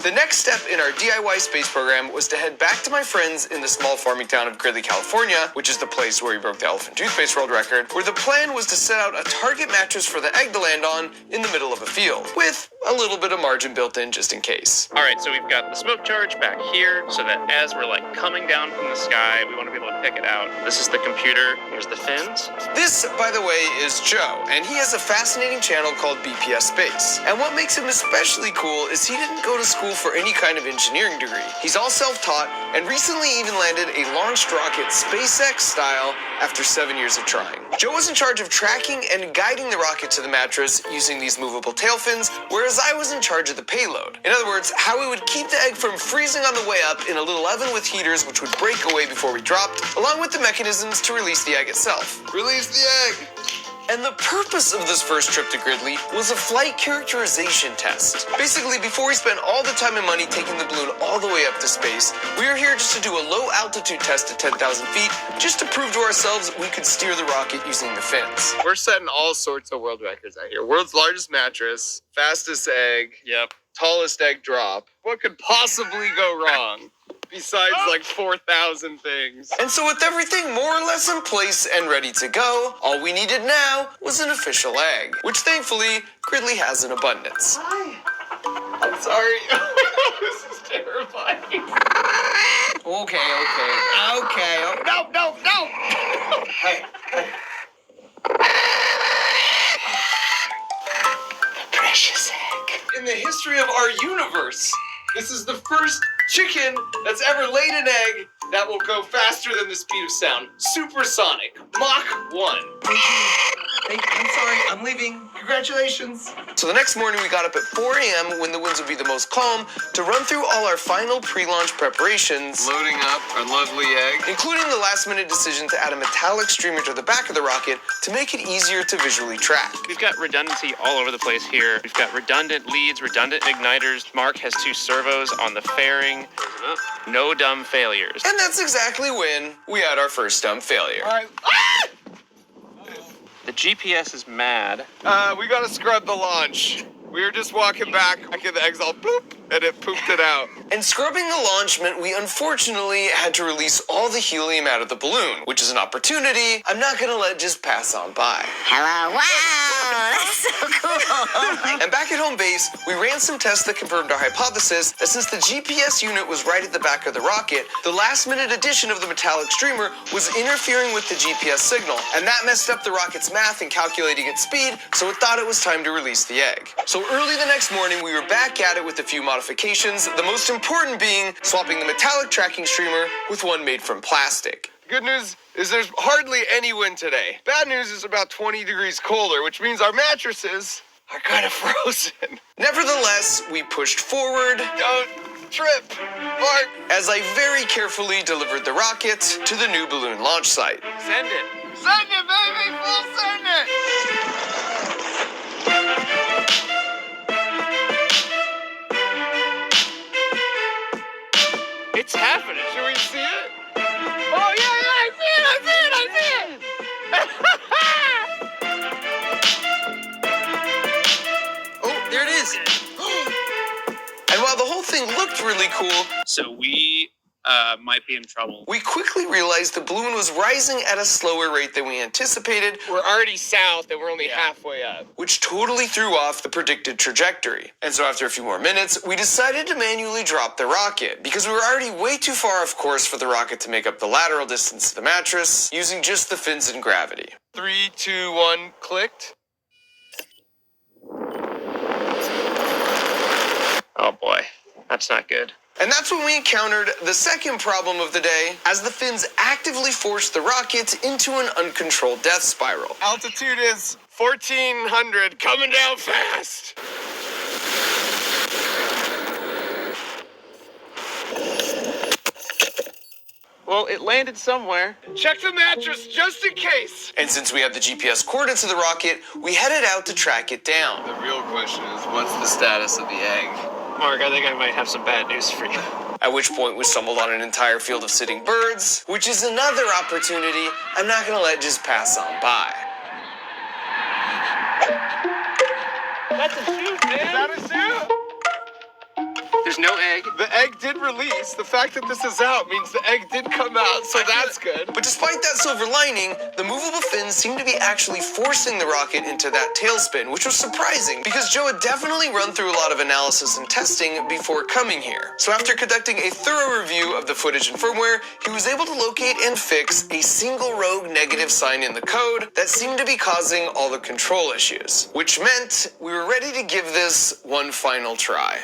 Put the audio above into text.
The next step in our DIY space program was to head back to my friends in the small farming town of Gridley, California, which is the place where we broke the elephant toothpaste world record, where the plan was to set out a target mattress for the egg to land on in the middle of a field, with a little bit of margin built in just in case. All right, so we've got the smoke charge back here, so that as we're like coming down from the sky, we want to be able to pick it out. This is the computer. Here's the fins. This, by the way, is Joe, and he has a fascinating channel called BPS Space. And what makes him especially cool is he didn't go to school for any kind of engineering degree. He's all self-taught and recently even landed a launched rocket SpaceX style after 7 years of trying. Joe was in charge of tracking and guiding the rocket to the mattress using these movable tail fins, whereas I was in charge of the payload. In other words, how we would keep the egg from freezing on the way up in a little oven with heaters which would break away before we dropped, along with the mechanisms to release the egg itself. Release the egg! And the purpose of this first trip to Gridley was a flight characterization test. Basically, before we spent all the time and money taking the balloon all the way up to space, we were here just to do a low altitude test at 10,000 feet, just to prove to ourselves we could steer the rocket using the fins. We're setting all sorts of world records out here. World's largest mattress, fastest egg, tallest egg drop. What could possibly go wrong? Besides like 4,000 things. And so with everything more or less in place and ready to go, all we needed now was an official egg, which thankfully Gridley has in abundance. Hi. I'm sorry. This is terrifying. Okay. Oh, no. Hey. The precious egg. In the history of our universe, this is the first chicken that's ever laid an egg that will go faster than the speed of sound. Supersonic. Mach 1. Thank you. I'm sorry. I'm leaving. Congratulations. So the next morning we got up at 4 a.m. when the winds would be the most calm to run through all our final pre-launch preparations. Loading up our lovely egg. Including the last-minute decision to add a metallic streamer to the back of the rocket to make it easier to visually track. We've got redundancy all over the place here. We've got redundant leads, redundant igniters. Mark has 2 servos on the fairing. No dumb failures. And that's exactly when we had our first dumb failure. All right. The GPS is mad. We gotta scrub the launch. We were just walking back, and the eggs all bloop, and it pooped it out. And scrubbing the launch meant we unfortunately had to release all the helium out of the balloon, which is an opportunity I'm not gonna let just pass on by. Hello, wow, that's so cool. And back at home base, we ran some tests that confirmed our hypothesis that since the GPS unit was right at the back of the rocket, the last-minute addition of the metallic streamer was interfering with the GPS signal, and that messed up the rocket's math in calculating its speed, so it thought it was time to release the egg. So early the next morning, we were back at it with a few modifications, the most important being swapping the metallic tracking streamer with one made from plastic. Good news is there's hardly any wind today. Bad news is about 20 degrees colder, which means our mattresses are kind of frozen. Nevertheless, we pushed forward. Don't trip, Mark. As I very carefully delivered the rocket to the new balloon launch site. Send it. Send it, baby! We'll send it! It's happening. Should we see it? Oh, yeah, I see it! Oh, there it is. And while the whole thing looked really cool, So we might be in trouble. we quickly realized the balloon was rising at a slower rate than we anticipated, We're already south and we're only halfway up. which totally threw off the predicted trajectory. And so after a few more minutes, we decided to manually drop the rocket because we were already way too far off course for the rocket to make up the lateral distance to the mattress using just the fins and gravity. 3, 2, 1, clicked. Oh boy, that's not good. And that's when we encountered the second problem of the day, as the fins actively forced the rocket into an uncontrolled death spiral. Altitude is 1,400, coming down fast. Well, it landed somewhere. Check the mattress just in case. And since we had the GPS coordinates of the rocket, we headed out to track it down. The real question is, what's the status of the egg? Mark, I think I might have some bad news for you. At which point we stumbled on an entire field of sitting birds, which is another opportunity I'm not gonna let just pass on by. That's a shoot, man. Is that a shoot? There's no egg. The egg did release. The fact that this is out means the egg did come out, so that's good. But despite that silver lining, the movable fins seem to be actually forcing the rocket into that tailspin, which was surprising because Joe had definitely run through a lot of analysis and testing before coming here. So after conducting a thorough review of the footage and firmware, he was able to locate and fix a single rogue negative sign in the code that seemed to be causing all the control issues, which meant we were ready to give this one final try.